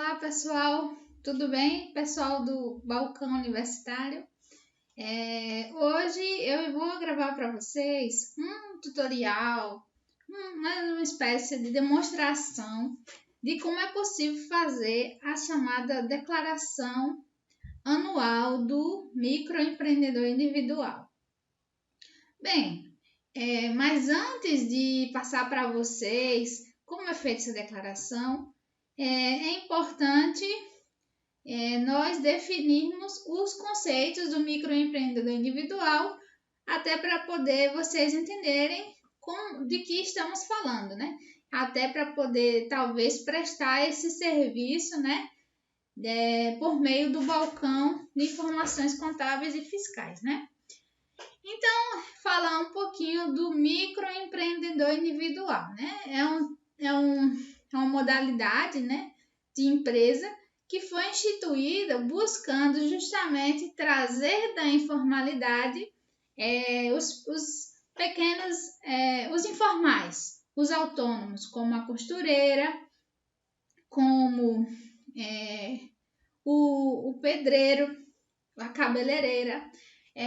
Olá pessoal, tudo bem? Pessoal do Balcão Universitário. Hoje eu vou gravar para vocês um tutorial, uma espécie de demonstração de como é possível fazer a chamada declaração anual do microempreendedor individual. Bem, mas antes de passar para vocês como é feita essa declaração, é importante nós definirmos os conceitos do microempreendedor individual, até para poder vocês entenderem de que estamos falando, né? Até para poder talvez prestar esse serviço, né? Por meio do balcão de informações contábeis e fiscais, né? Então, falar um pouquinho do microempreendedor individual, né? É uma modalidade, né, de empresa que foi instituída buscando justamente trazer da informalidade os pequenos, os informais, os autônomos, como a costureira, como o pedreiro, a cabeleireira,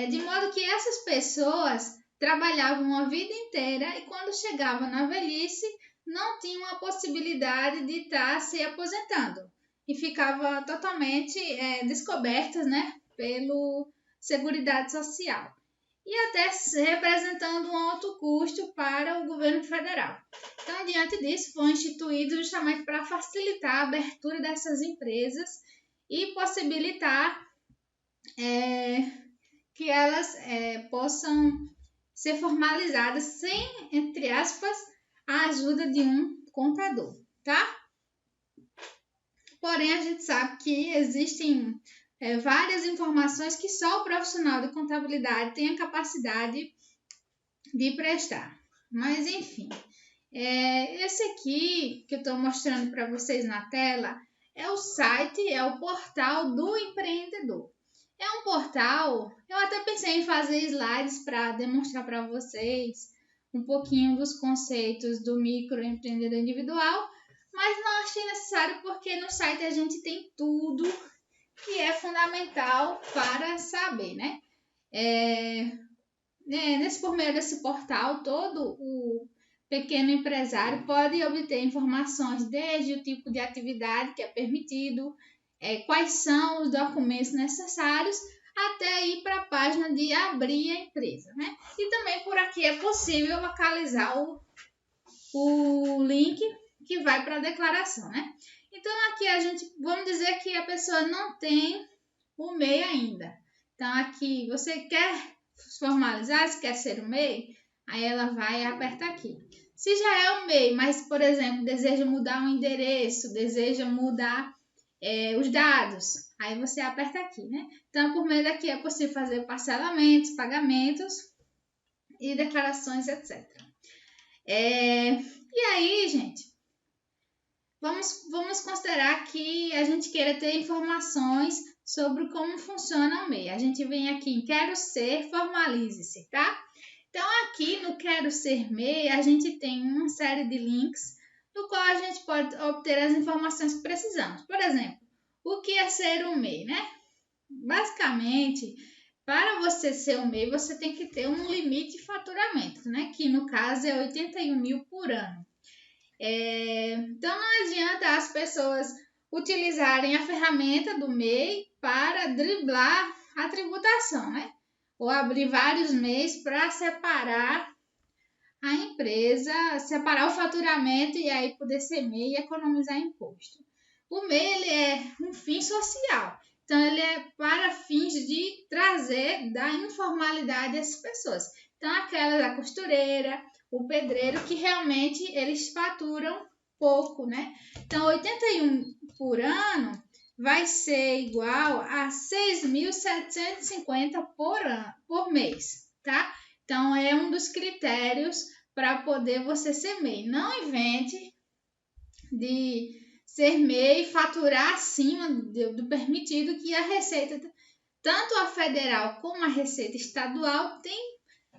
de modo que essas pessoas trabalhavam a vida inteira e quando chegavam na velhice não tinham a possibilidade de estar se aposentando e ficavam totalmente descobertas, né, pelo Seguridade Social e até representando um alto custo para o governo federal. Então, diante disso, foi instituído justamente para facilitar a abertura dessas empresas e possibilitar que elas possam ser formalizadas sem, entre aspas, a ajuda de um contador, tá? Porém, a gente sabe que existem várias informações que só o profissional de contabilidade tem a capacidade de prestar. Mas, enfim, esse aqui que eu estou mostrando para vocês na tela é o site, é o portal do empreendedor. É um portal, eu até pensei em fazer slides para demonstrar para vocês um pouquinho dos conceitos do microempreendedor individual, mas não achei necessário porque no site a gente tem tudo que é fundamental para saber, né? Por meio desse portal, todo o pequeno empresário pode obter informações desde o tipo de atividade que é permitido, quais são os documentos necessários, até ir para a página de abrir a empresa, né? E também por aqui é possível localizar o link que vai para a declaração, né? Então aqui vamos dizer que a pessoa não tem o MEI ainda. Então aqui você quer formalizar, se quer ser o MEI, aí ela vai apertar aqui. Se já é o MEI, mas por exemplo deseja mudar o endereço, deseja mudar os dados, aí você aperta aqui, né? Então, por meio daqui é possível fazer parcelamentos, pagamentos e declarações, etc. E aí, gente, vamos considerar que a gente queira ter informações sobre como funciona o MEI. A gente vem aqui em Quero Ser, formalize-se, tá? Então, aqui no Quero Ser MEI, a gente tem uma série de links no qual a gente pode obter as informações que precisamos. Por exemplo, o que é ser um MEI, né? Basicamente, para você ser um MEI, você tem que ter um limite de faturamento, né? Que no caso é 81 mil por ano. Então, não adianta as pessoas utilizarem a ferramenta do MEI para driblar a tributação, né? Ou abrir vários MEIs para separar a empresa, separar o faturamento e aí poder ser MEI e economizar imposto. O MEI ele é um fim social, então ele é para fins de trazer da informalidade essas pessoas. Então aquela da costureira, o pedreiro, que realmente eles faturam pouco, né? Então 81 por ano vai ser igual a 6.750 por mês, tá? Então, é um dos critérios para poder você ser MEI. Não invente de ser MEI e faturar acima do permitido, que a Receita, tanto a federal como a Receita estadual, tem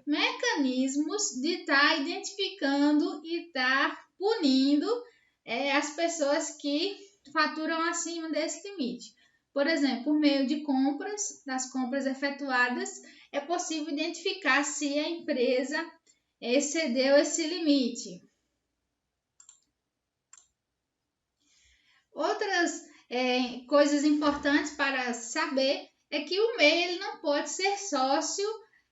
mecanismos de estar identificando e estar punindo as pessoas que faturam acima desse limite. Por exemplo, por meio de compras, das compras efetuadas, é possível identificar se a empresa excedeu esse limite. Outras coisas importantes para saber é que o MEI ele não pode ser sócio,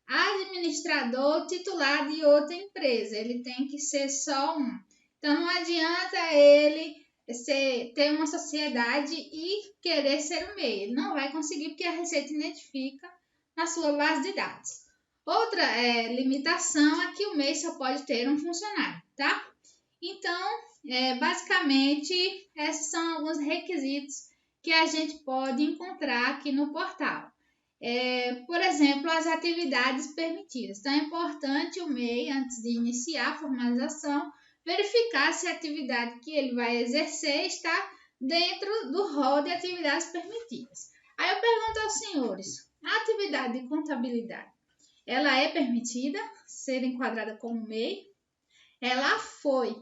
administrador, titular de outra empresa. Ele tem que ser só um. Então, não adianta ele ter uma sociedade e querer ser o MEI. Ele não vai conseguir porque a Receita identifica na sua base de dados. Outra limitação é que o MEI só pode ter um funcionário, tá? Então, basicamente, esses são alguns requisitos que a gente pode encontrar aqui no portal. Por exemplo, as atividades permitidas. Então, é importante o MEI, antes de iniciar a formalização, verificar se a atividade que ele vai exercer está dentro do rol de atividades permitidas. Aí eu pergunto aos senhores, a atividade de contabilidade, ela é permitida ser enquadrada como MEI? Ela foi,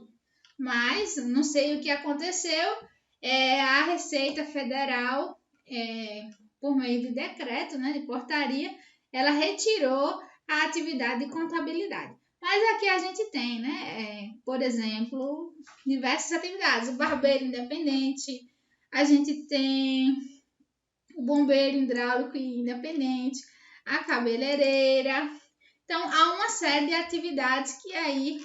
mas não sei o que aconteceu, a Receita Federal, por meio de decreto, né, de portaria, ela retirou a atividade de contabilidade. Mas aqui a gente tem, né, por exemplo, diversas atividades. O barbeiro independente, a gente tem o bombeiro hidráulico independente, a cabeleireira. Então, há uma série de atividades que aí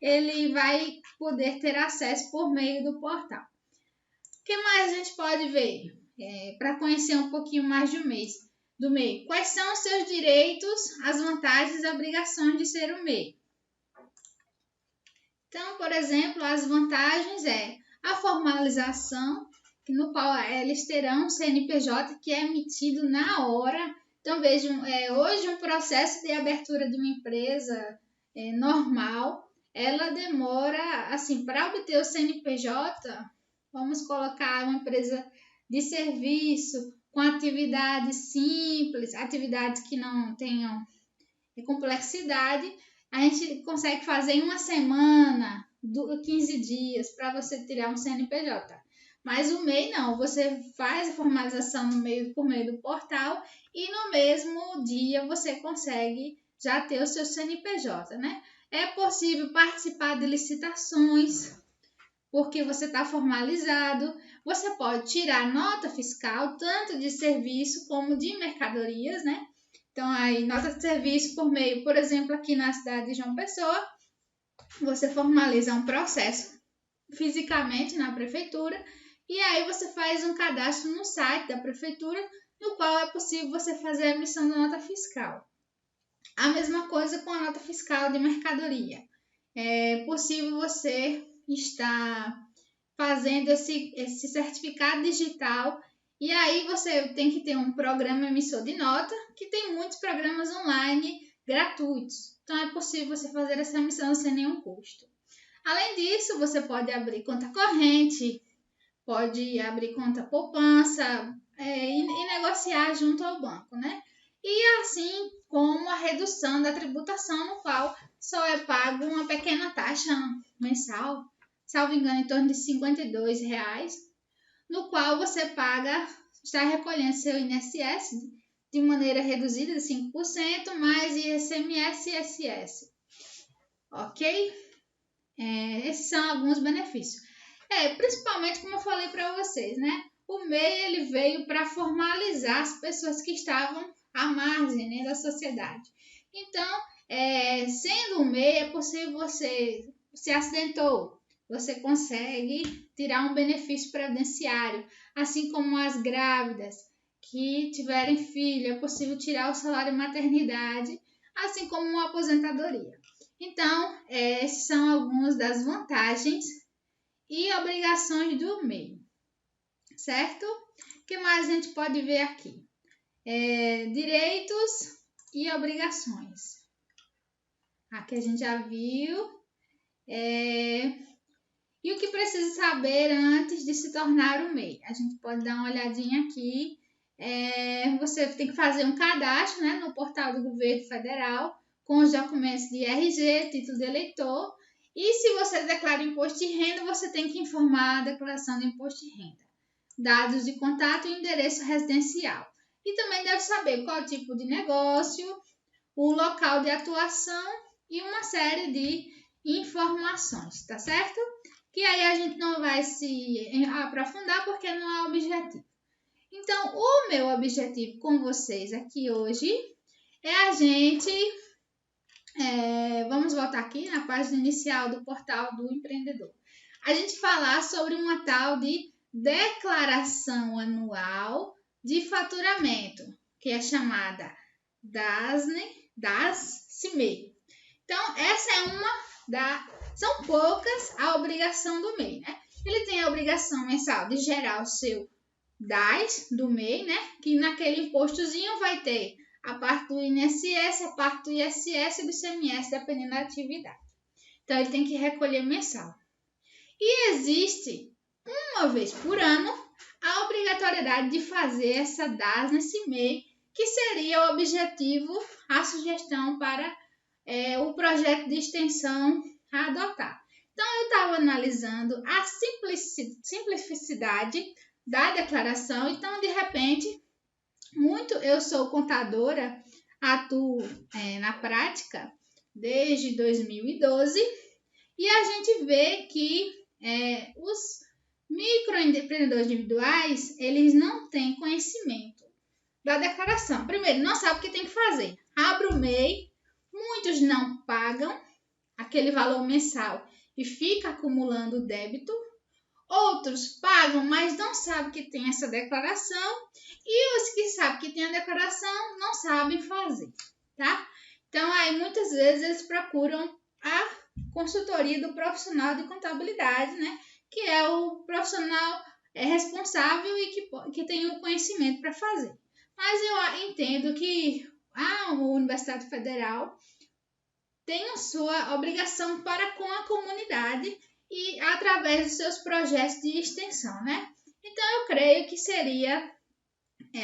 ele vai poder ter acesso por meio do portal. O que mais a gente pode ver? Para conhecer um pouquinho mais do MEI. Quais são os seus direitos, as vantagens e obrigações de ser o MEI? Então, por exemplo, as vantagens a formalização, no qual eles terão um CNPJ que é emitido na hora. Então, vejam, hoje um processo de abertura de uma empresa normal, ela demora, assim, para obter o CNPJ, vamos colocar uma empresa de serviço com atividades simples, atividades que não tenham complexidade, a gente consegue fazer em uma semana, 15 dias, para você tirar um CNPJ. Mas o MEI não, você faz a formalização por meio do portal e no mesmo dia você consegue já ter o seu CNPJ, né? É possível participar de licitações, porque você está formalizado. Você pode tirar nota fiscal, tanto de serviço como de mercadorias, né? Então, aí, nota de serviço por meio, por exemplo, aqui na cidade de João Pessoa, você formaliza um processo fisicamente na prefeitura e aí você faz um cadastro no site da prefeitura, no qual é possível você fazer a emissão da nota fiscal. A mesma coisa com a nota fiscal de mercadoria. É possível você estar fazendo esse certificado digital e aí você tem que ter um programa emissor de nota, que tem muitos programas online gratuitos. Então é possível você fazer essa emissão sem nenhum custo. Além disso, você pode abrir conta corrente, pode abrir conta poupança e negociar junto ao banco, né? E assim como a redução da tributação, no qual só é pago uma pequena taxa mensal, salvo engano, em torno de R$52, no qual você está recolhendo seu INSS de maneira reduzida de 5%, mais ICMS e ISS. Ok? Esses são alguns benefícios. Principalmente, como eu falei para vocês, né? O MEI ele veio para formalizar as pessoas que estavam à margem, né, da sociedade. Então, sendo um MEI, é possível você se acidentou, você consegue tirar um benefício previdenciário, assim como as grávidas que tiverem filho, é possível tirar o salário maternidade, assim como uma aposentadoria. Então, essas são algumas das vantagens e obrigações do MEI, certo? O que mais a gente pode ver aqui? Direitos e obrigações. Aqui a gente já viu. E o que precisa saber antes de se tornar o MEI? A gente pode dar uma olhadinha aqui. Você tem que fazer um cadastro, né, no portal do governo federal com os documentos de RG, título de eleitor, E se você declara imposto de renda, você tem que informar a declaração de imposto de renda, dados de contato e endereço residencial. E também deve saber qual tipo de negócio, o local de atuação e uma série de informações, tá certo? Que aí a gente não vai se aprofundar porque não é objetivo. Então, o meu objetivo com vocês aqui hoje é a gente... vamos voltar aqui na página inicial do portal do empreendedor. A gente falar sobre uma tal de declaração anual de faturamento, que é chamada DAS-CIMEI. Então, essa é são poucas a obrigação do MEI, né? Ele tem a obrigação mensal de gerar o seu DAS do MEI, né? Que naquele impostozinho vai ter a parte do INSS, a parte do ISS e do ICMS, dependendo da atividade. Então, ele tem que recolher mensal. E existe, uma vez por ano, a obrigatoriedade de fazer essa DAS nesse MEI, que seria o objetivo, a sugestão para o projeto de extensão a adotar. Então, eu estava analisando a simplicidade da declaração. Então, de repente, eu sou contadora, atuo na prática desde 2012 e a gente vê que os microempreendedores individuais, eles não têm conhecimento da declaração. Primeiro, não sabe o que tem que fazer. Abre o MEI, muitos não pagam aquele valor mensal e fica acumulando débito. Outros pagam, mas não sabem que tem essa declaração. E os que sabem que tem a declaração não sabem fazer, tá? Então, aí muitas vezes eles procuram a consultoria do profissional de contabilidade, né? Que é o profissional responsável e que tem o conhecimento para fazer. Mas eu entendo que a Universidade Federal tem a sua obrigação para com a comunidade e através dos seus projetos de extensão, né? Então, eu creio que seria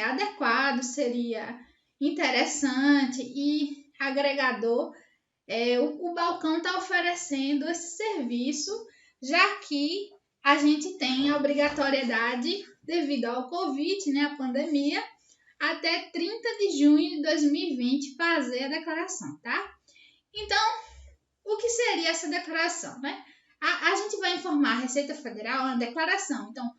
adequado, seria interessante e agregador. O balcão está oferecendo esse serviço, já que a gente tem a obrigatoriedade, devido ao Covid, né, a pandemia, até 30 de junho de 2020 fazer a declaração, tá? Então, o que seria essa declaração, né? A gente vai informar a Receita Federal na declaração. Então,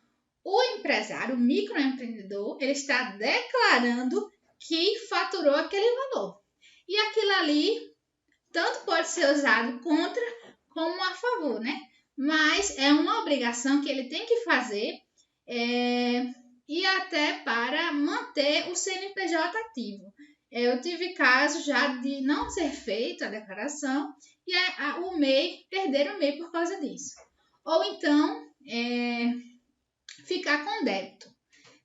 o empresário, o microempreendedor, ele está declarando que faturou aquele valor. E aquilo ali, tanto pode ser usado contra como a favor, né? Mas é uma obrigação que ele tem que fazer e até para manter o CNPJ ativo. Eu tive casos já de não ser feita a declaração e o MEI, perder o MEI por causa disso. Ou então, ficar com débito.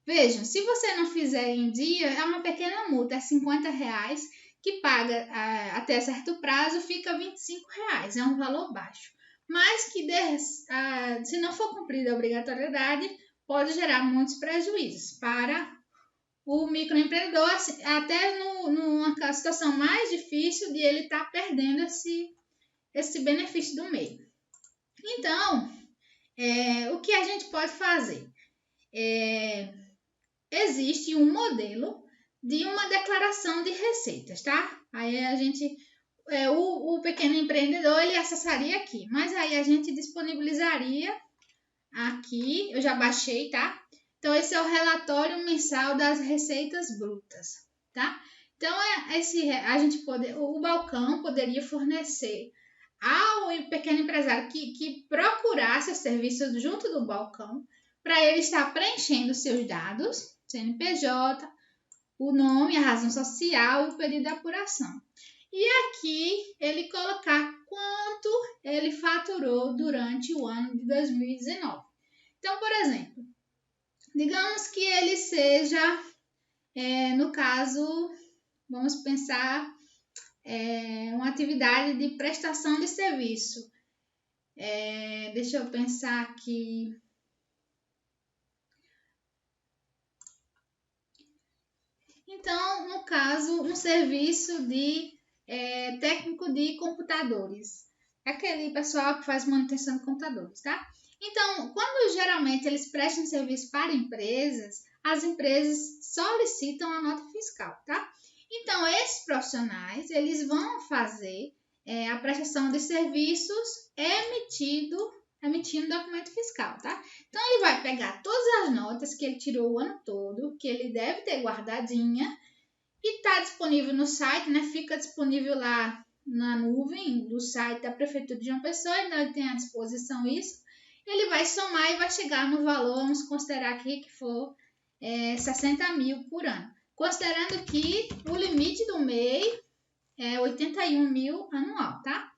Vejam, se você não fizer em dia, é uma pequena multa, é R$50, que paga até certo prazo, fica R$25, é um valor baixo. Mas que se não for cumprida a obrigatoriedade, pode gerar muitos prejuízos para o microempreendedor, até numa situação mais difícil de ele estar perdendo esse benefício do MEI. Então, o que a gente pode fazer? Existe um modelo de uma declaração de receitas, tá? Aí a gente, o pequeno empreendedor, ele acessaria aqui, mas aí a gente disponibilizaria aqui, eu já baixei, tá? Então, esse é o relatório mensal das receitas brutas, tá? Então, o balcão poderia fornecer ao pequeno empresário que procurasse os serviços junto do balcão, para ele estar preenchendo seus dados, CNPJ, o nome, a razão social, o período de apuração. E aqui ele colocar quanto ele faturou durante o ano de 2019. Então, por exemplo, digamos que ele seja, no caso, vamos pensar, uma atividade de prestação de serviço. Deixa eu pensar aqui. Então, no caso, um serviço de técnico de computadores. É aquele pessoal que faz manutenção de computadores, tá? Então, quando geralmente eles prestam serviço para empresas, as empresas solicitam a nota fiscal, tá? Então, esses profissionais, eles vão fazer a prestação de serviços emitindo documento fiscal, tá? Então, ele vai pegar todas as notas que ele tirou o ano todo, que ele deve ter guardadinha, e está disponível no site, né? Fica disponível lá na nuvem do site da Prefeitura de João Pessoa, então ele tem à disposição isso. Ele vai somar e vai chegar no valor, vamos considerar aqui que for 60 mil por ano. Considerando que o limite do MEI é 81 mil anual, tá?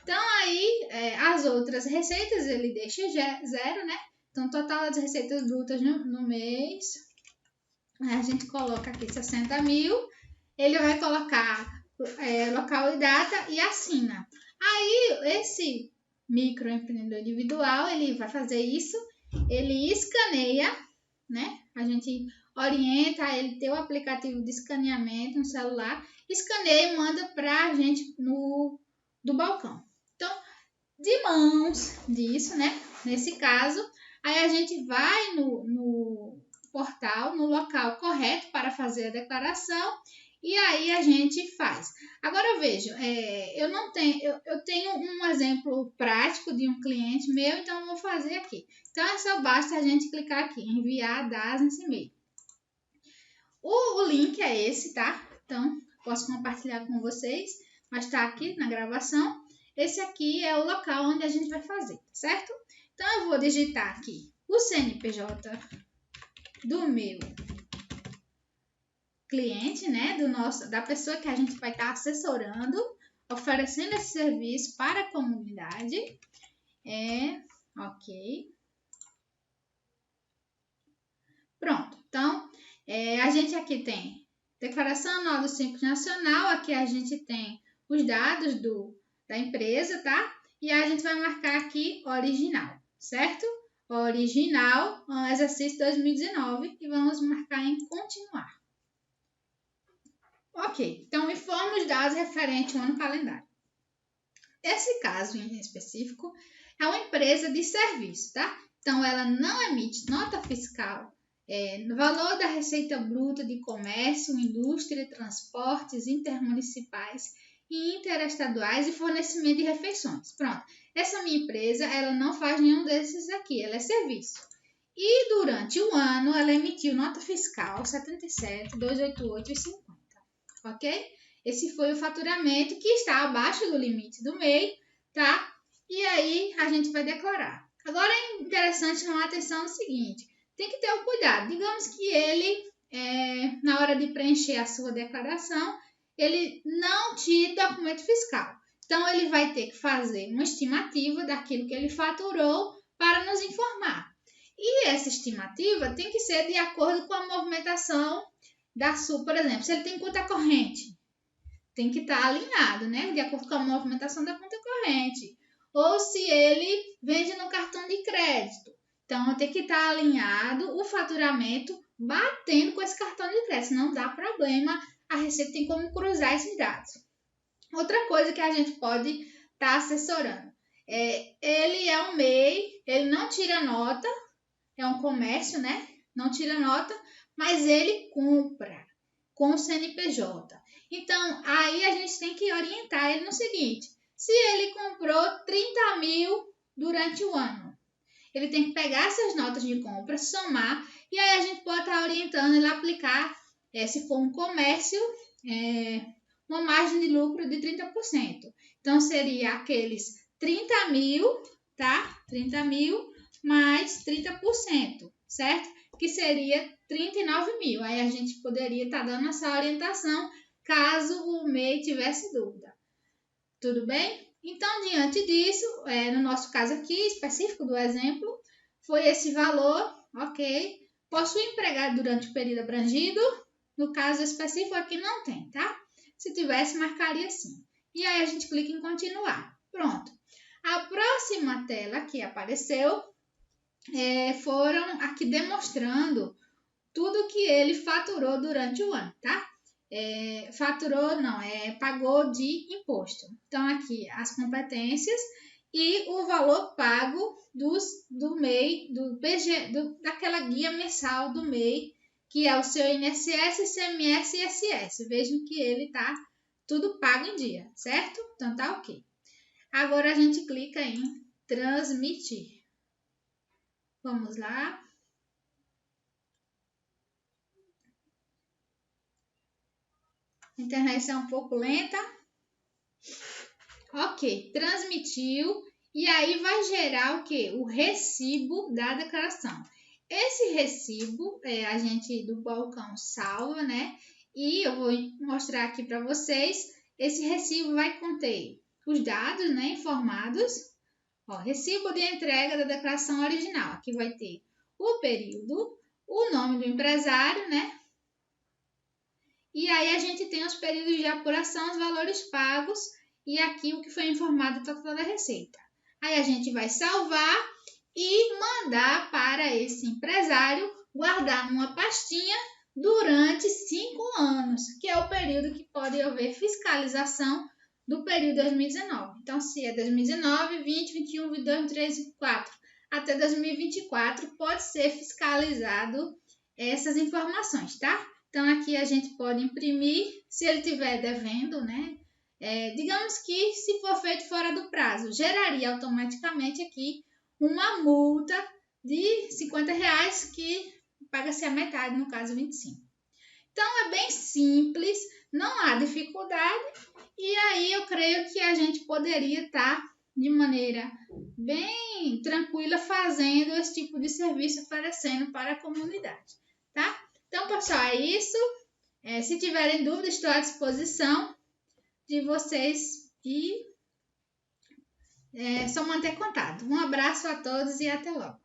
Então, aí, as outras receitas ele deixa zero, né? Então, total das receitas brutas no mês, a gente coloca aqui 60 mil, ele vai colocar local e data e assina. Aí, esse microempreendedor individual, ele vai fazer isso, ele escaneia, né? A gente orienta ele ter o aplicativo de escaneamento no celular, escaneia e manda para a gente do balcão. Então, de mãos disso, né? Nesse caso, aí a gente vai no portal, no local correto para fazer a declaração e aí a gente faz. Agora veja, eu tenho um exemplo prático de um cliente meu, então eu vou fazer aqui. Então é só basta a gente clicar aqui, enviar dados nesse e-mail. O link é esse, tá? Então posso compartilhar com vocês, mas tá aqui na gravação. Esse aqui é o local onde a gente vai fazer, certo? Então eu vou digitar aqui o CNPJ do meu cliente, né, da pessoa que a gente vai estar assessorando, oferecendo esse serviço para a comunidade. Ok. Pronto. Então, a gente aqui tem declaração anual do Simples Nacional, aqui a gente tem os dados da empresa, tá? E a gente vai marcar aqui original, certo? Original, exercício 2019, e vamos marcar em continuar. Ok, então informa os dados referentes ao ano calendário. Esse caso em específico é uma empresa de serviço, tá? Então, ela não emite nota fiscal no valor da receita bruta de comércio, indústria, transportes intermunicipais e interestaduais e fornecimento de refeições. Pronto, essa minha empresa, ela não faz nenhum desses aqui, ela é serviço. E durante o ano, ela emitiu nota fiscal 77, 288 e 50. Ok? Esse foi o faturamento que está abaixo do limite do MEI, tá? E aí a gente vai declarar. Agora é interessante chamar a atenção no seguinte: tem que ter um cuidado. Digamos que ele, na hora de preencher a sua declaração, ele não tire documento fiscal. Então, ele vai ter que fazer uma estimativa daquilo que ele faturou para nos informar. E essa estimativa tem que ser de acordo com a movimentação da sua, por exemplo, se ele tem conta corrente, tem que estar alinhado, né? De acordo com a movimentação da conta corrente. Ou se ele vende no cartão de crédito, então tem que estar alinhado o faturamento batendo com esse cartão de crédito. Não dá problema, a Receita tem como cruzar esses dados. Outra coisa que a gente pode estar assessorando. Ele é um MEI, ele não tira nota, é um comércio, né? Não tira nota, mas ele compra com o CNPJ. Então, aí a gente tem que orientar ele no seguinte: se ele comprou 30 mil durante o ano, ele tem que pegar essas notas de compra, somar, e aí a gente pode estar orientando ele a aplicar, se for um comércio, uma margem de lucro de 30%. Então, seria aqueles 30 mil, tá? 30 mil mais 30%, certo? Que seria 39 mil. Aí a gente poderia estar dando essa orientação caso o MEI tivesse dúvida. Tudo bem? Então, diante disso, no nosso caso aqui, específico do exemplo, foi esse valor, ok? Possui empregado durante o período abrangido? No caso específico aqui não tem, tá? Se tivesse, marcaria sim. E aí a gente clica em continuar. Pronto. A próxima tela que apareceu foram aqui demonstrando tudo que ele faturou durante o ano, tá? pagou de imposto. Então, aqui as competências e o valor pago do MEI, daquela guia mensal do MEI, que é o seu INSS, ICMS e ISS. Vejam que ele está tudo pago em dia, certo? Então, tá ok. Agora, a gente clica em transmitir. Vamos lá. A internet é um pouco lenta. Ok, transmitiu. E aí vai gerar o quê? O recibo da declaração. Esse recibo, a gente do balcão salva, né? E eu vou mostrar aqui para vocês. Esse recibo vai conter os dados, né, informados. Ó, recibo de entrega da declaração original. Aqui vai ter o período, o nome do empresário, né? E aí a gente tem os períodos de apuração, os valores pagos e aqui o que foi informado do total da receita. Aí a gente vai salvar e mandar para esse empresário guardar numa pastinha durante 5 anos, que é o período que pode haver fiscalização do período 2019. Então, se é 2019, 20, 21, 22, 23, 24, até 2024 pode ser fiscalizado essas informações, tá? Então, aqui a gente pode imprimir, se ele estiver devendo, né? Digamos que se for feito fora do prazo, geraria automaticamente aqui uma multa de R$50 que paga-se a metade, no caso 25. Então, é bem simples, não há dificuldade e aí eu creio que a gente poderia estar de maneira bem tranquila fazendo esse tipo de serviço, oferecendo para a comunidade, tá? Então, pessoal, é isso. Se tiverem dúvidas, estou à disposição de vocês e só manter contato. Um abraço a todos e até logo.